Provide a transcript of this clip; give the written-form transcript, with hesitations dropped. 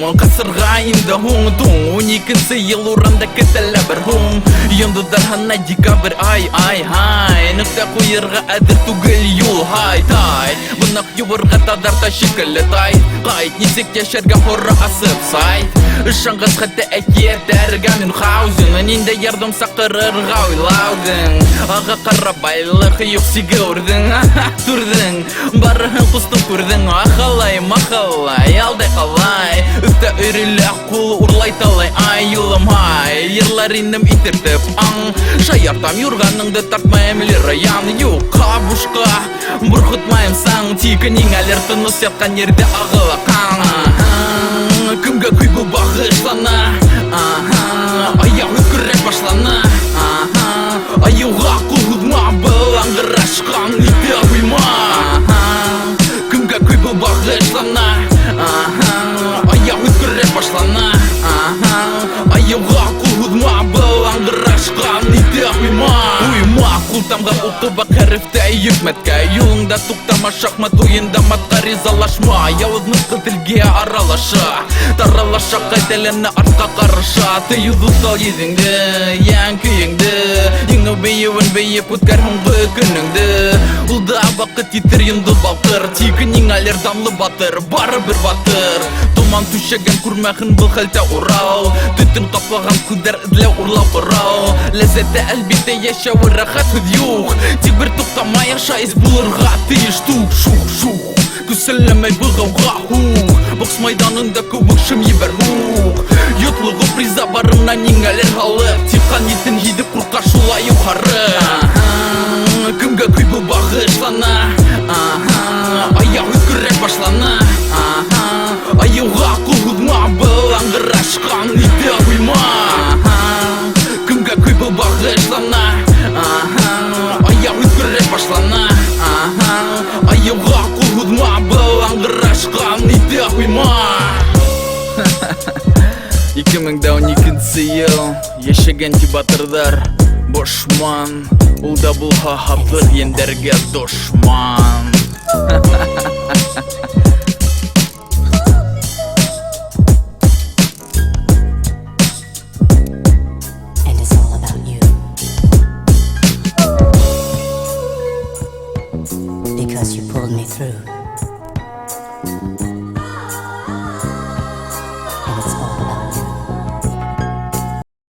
Касырға инді оңдың 12-сі ел ұранда кетелі бір ғың Енді дархана декабрь ай Нүкті қойырға әдір түгіл юл тай Бұнақ юбырға тадарта шекілі тай Қайт несек яшерге хоры асып сайт Шаңғыз қытты әкет әріға мен хаузын Ненде ярдым сақырырға ойлаудың Аға қара байлық юқсиге ұрдың Тұрдың, барығын құстың көрдің Ақалай, мақалай, алдай қалай Үтті үрілі құл ұрлай талай айылымай Ерлар инім итіртіп аң Шаяртам юрғаныңды тартмайым лі раян Юқа бұшқа, бұрқытмайым саң Тикінің әлер тұныс ятқан ерде ағыла қан Кімге күй бұл бағышлана Аяу үкірек башлана Аяуға құлғыдма бұл аңғыра шыққан үйде ұйма Кімге күй бұл бағышлана Аяу үкірек башлана Аяуға құлғыдма бұл аңғыра шыққан үйде ұйма Құлтамға ұлтыба кәріфті үкметке Юлыңда тұқтама шахмат ойында матқа ризалашма Яуызны қытілге аралаша Таралаша қайтелені артқа қарыша Тыйуды сал езіңді, ең күйіңді Еңі бейеуін бейеп өткер хүнгі күніңді Ұлда бақыт етір енді балтыр Текінің әлер дамлы батыр, бары бір батыр Туман түшеген күрмәхін бұл қылта ұрау Түттін қапаған күдер үдлеу ұрлау құрау Ләзетті әлбетті ешауы рахат юх Тек бір тоқтамай ашайыз бұлырға тиіш тук шух Күсілемей бұғауға хук Бокс майданында көбік шым ебір хук Ютлығы приза барына неңәлер қалып Тепқан етін едіп құрқа шулайы қары Кімге күй бұл бағышлана Аяу үкірек башлана Аяуға құлғыдма бұл аңғыра шыққан үйде ұйма Кімге күй бұл бағышлана Аяу үкірек башлана Аяуға құлғыдма бұл аңғыра шыққан үйде ұйма 2012 ел ешеген батырдар бошман Ұлда бұл хатыр ендерге дошман Because you pulled me through.